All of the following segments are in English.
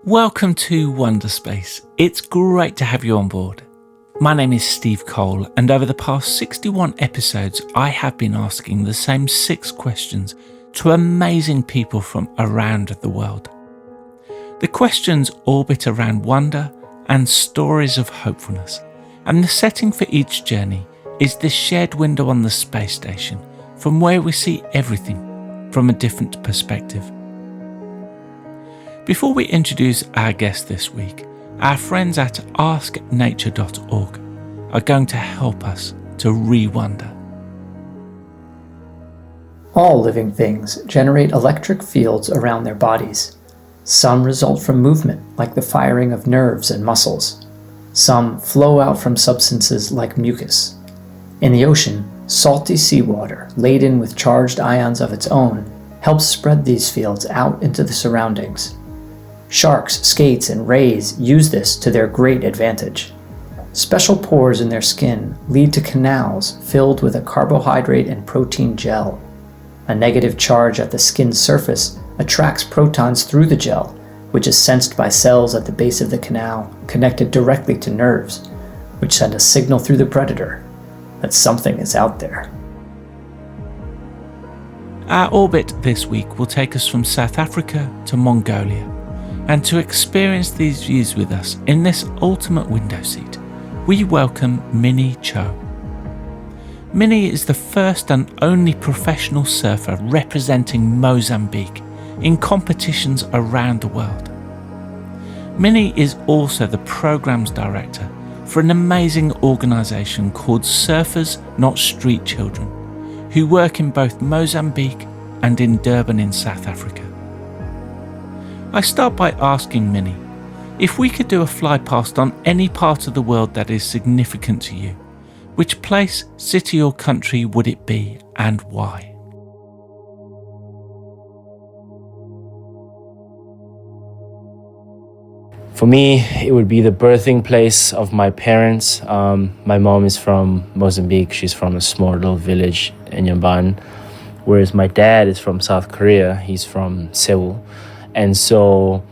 Welcome to Wonderspace. It's great to have you on board. My name is Steve Cole, and over the past 61 episodes, I have been asking the same 6 questions to amazing people from around the world. The questions orbit around wonder and stories of hopefulness, and the setting for each journey is this shared window on the space station from where we see everything from a different perspective. Before we introduce our guest this week, our friends at asknature.org are going to help us to re-wonder. All living things generate electric fields around their bodies. Some result from movement, like the firing of nerves and muscles. Some flow out from substances like mucus. In the ocean, salty seawater, laden with charged ions of its own, helps spread these fields out into the surroundings. Sharks, skates, and rays use this to their great advantage. Special pores in their skin lead to canals filled with a carbohydrate and protein gel. A negative charge at the skin's surface attracts protons through the gel, which is sensed by cells at the base of the canal connected directly to nerves, which send a signal through the predator that something is out there. Our orbit this week will take us from South Africa to Mongolia. And to experience these views with us in this ultimate window seat, we welcome Mini Cho. Mini is the first and only professional surfer representing Mozambique in competitions around the world. Mini is also the programs director for an amazing organisation called Surfers Not Street Children, who work in both Mozambique and in Durban in South Africa. I start by asking Mini, if we could do a fly past on any part of the world that is significant to you, which place, city or country would it be and why? For me, it would be the birthing place of my parents. My mom is from Mozambique. She's from a small little village in Inyaban, whereas my dad is from South Korea. He's from Seoul. And so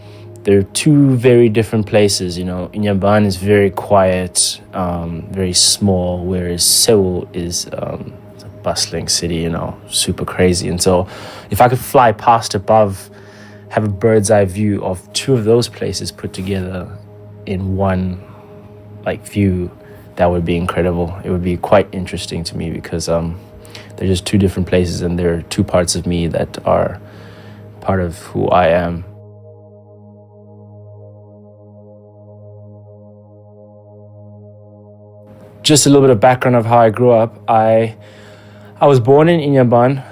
they're two very different places. Inyaban is very quiet, very small, whereas Seoul is a bustling city, super crazy. And so if I could fly past above, have a bird's eye view of two of those places put together in one view, that would be incredible. It would be quite interesting to me because they're just two different places, and there are two parts of me that are part of who I am. Just a little bit of background of how I grew up. I was born in Inyaban,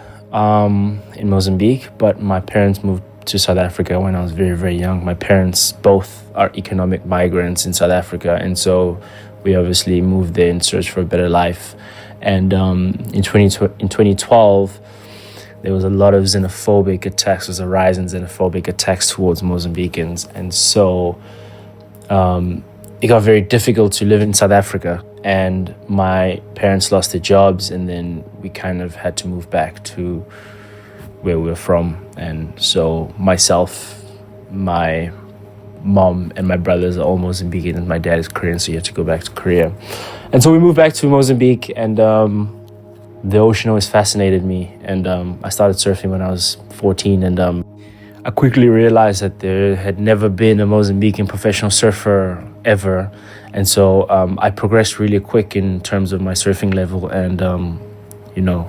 in Mozambique, but my parents moved to South Africa when I was very, very young. My parents both are economic migrants in South Africa, and so we obviously moved there in search for a better life. And in 2012, there was a lot of xenophobic attacks. There was a rise in xenophobic attacks towards Mozambicans. And so it got very difficult to live in South Africa. And my parents lost their jobs, and then we kind of had to move back to where we were from. And so myself, my mom, and my brothers are all Mozambican, and my dad is Korean, so he had to go back to Korea. And so we moved back to Mozambique, and the ocean always fascinated me, and I started surfing when I was 14, and I quickly realized that there had never been a Mozambican professional surfer ever, and so I progressed really quick in terms of my surfing level, and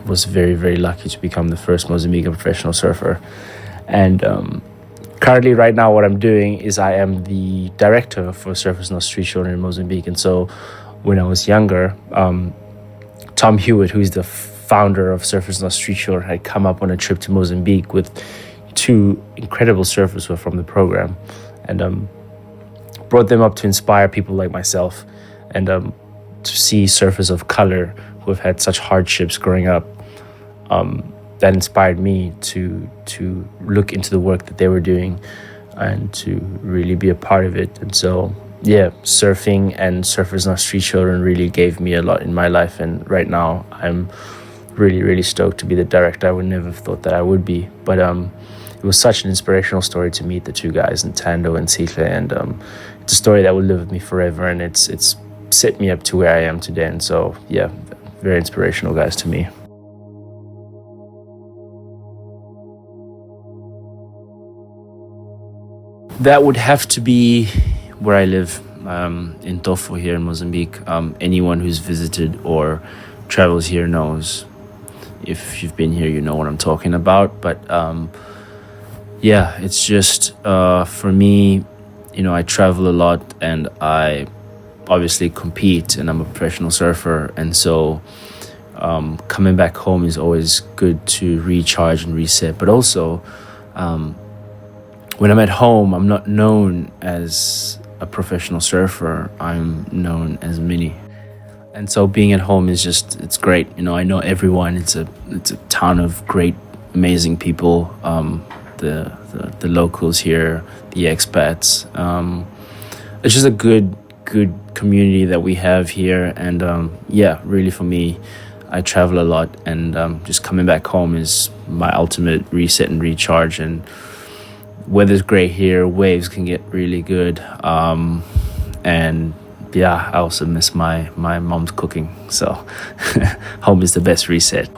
was very, very lucky to become the first Mozambican professional surfer. And currently, right now, what I'm doing is I am the director for Surfers Not Street Children in Mozambique, and so when I was younger, Tom Hewitt, who's the founder of Surfers Not Street Children, had come up on a trip to Mozambique with 2 incredible surfers who were from the program, and brought them up to inspire people like myself, and to see surfers of color who have had such hardships growing up. That inspired me to look into the work that they were doing and to really be a part of it. And so surfing and Surfers Not Street Children really gave me a lot in my life, and right now I'm really, really stoked to be the director. I would never have thought that I would be, but it was such an inspirational story to meet the two guys, Ntando and Sihle, and it's a story that will live with me forever, and it's set me up to where I am today. And so, yeah, very inspirational guys to me. That would have to be where I live, in Tofo here in Mozambique. Anyone who's visited or travels here knows. If you've been here, you know what I'm talking about. But yeah, it's just for me, I travel a lot, and I obviously compete, and I'm a professional surfer, and so coming back home is always good to recharge and reset. But also, when I'm at home, I'm not known as a professional surfer. I'm known as Mini. And so being at home is it's great. I know everyone. It's a town of great, amazing people. The locals here, the expats. It's just a good community that we have here. And yeah, really for me, I travel a lot, and just coming back home is my ultimate reset and recharge. And weather's great here. Waves can get really good. And yeah, I also miss my mom's cooking. So home is the best reset.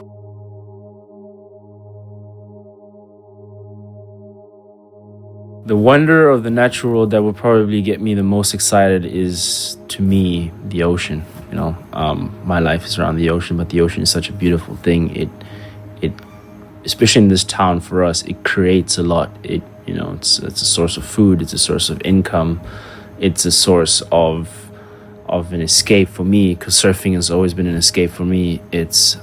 The wonder of the natural world that would probably get me the most excited is, to me, the ocean. My life is around the ocean, but the ocean is such a beautiful thing. It especially in this town for us, it creates a lot. It's a source of food. It's a source of income. It's a source of an escape for me, because surfing has always been an escape for me. It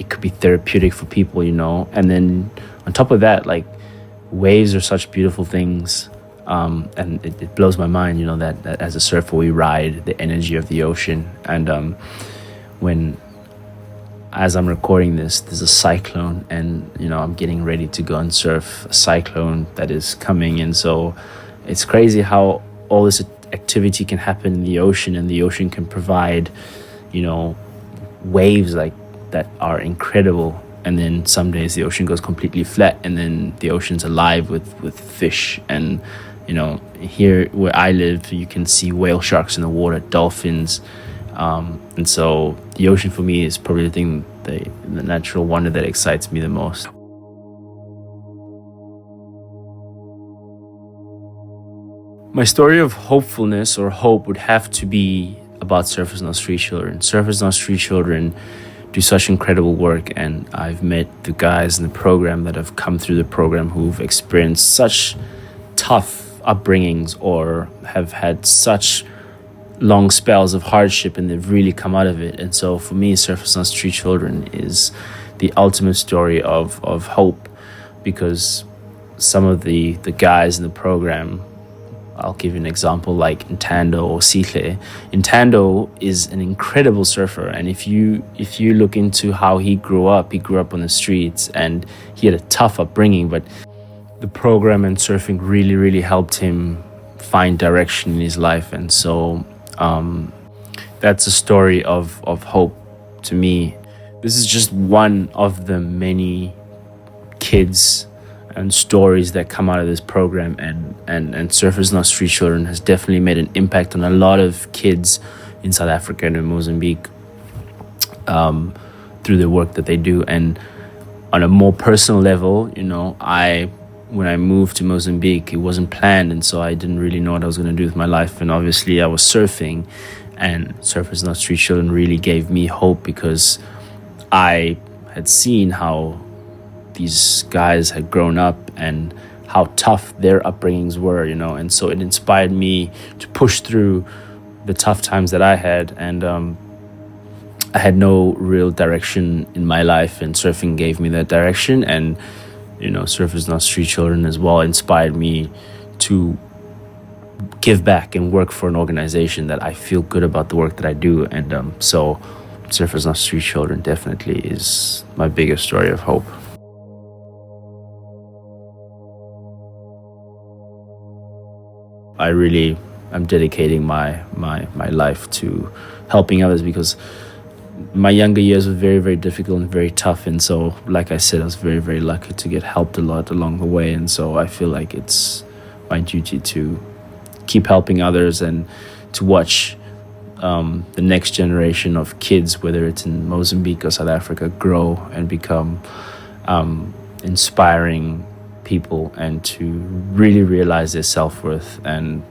could be therapeutic for people, and then on top of that, like, waves are such beautiful things, and it blows my mind, that as a surfer we ride the energy of the ocean. And as I'm recording this, there's a cyclone, and I'm getting ready to go and surf a cyclone that is coming. And so it's crazy how all this activity can happen in the ocean, and the ocean can provide waves like that are incredible. And then some days the ocean goes completely flat, and then the ocean's alive with fish. And here where I live, you can see whale sharks in the water, dolphins. And so the ocean for me is probably the thing, the natural wonder that excites me the most. My story of hopefulness or hope would have to be about Surfers Not Street Children. Surfers Not Street Children do such incredible work, and I've met the guys in the program that have come through the program who've experienced such tough upbringings or have had such long spells of hardship, and they've really come out of it. And so for me, Surfers Not Street Children is the ultimate story of hope, because some of the guys in the program, I'll give you an example, like Ntando or Sihle. Ntando is an incredible surfer, and if you look into how he grew up on the streets, and he had a tough upbringing, but the program and surfing really, really helped him find direction in his life. And so that's a story of hope to me. This is just one of the many kids and stories that come out of this program, and Surfers Not Street Children has definitely made an impact on a lot of kids in South Africa and in Mozambique through the work that they do. And on a more personal level, when I moved to Mozambique, it wasn't planned, and so I didn't really know what I was going to do with my life. And obviously I was surfing, and Surfers Not Street Children really gave me hope, because I had seen how these guys had grown up and how tough their upbringings were, and so it inspired me to push through the tough times that I had. And I had no real direction in my life, and surfing gave me that direction. And Surfers Not Street Children as well inspired me to give back and work for an organization that I feel good about the work that I do. And so Surfers Not Street Children definitely is my biggest story of hope. I really am dedicating my life to helping others, because my younger years were very, very difficult and very tough. And so, like I said, I was very, very lucky to get helped a lot along the way. And so I feel like it's my duty to keep helping others and to watch the next generation of kids, whether it's in Mozambique or South Africa, grow and become inspiring people, and to really realize their self-worth, and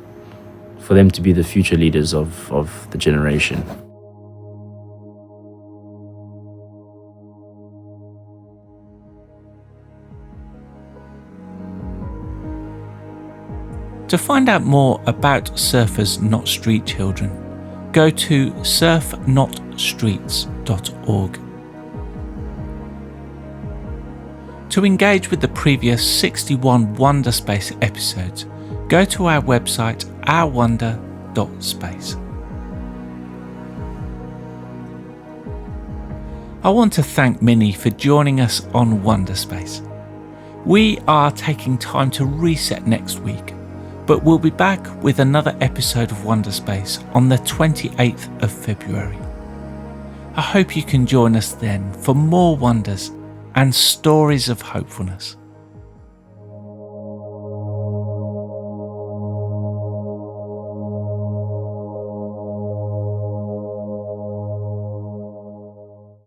for them to be the future leaders of the generation. To find out more about Surfers Not Street Children, go to surfnotstreets.org. To engage with the previous 61 Wonderspace episodes, go to our website ourwonder.space. I want to thank Mini for joining us on Wonderspace. We are taking time to reset next week, but we'll be back with another episode of Wonderspace on the 28th of February. I hope you can join us then for more wonders and stories of hopefulness.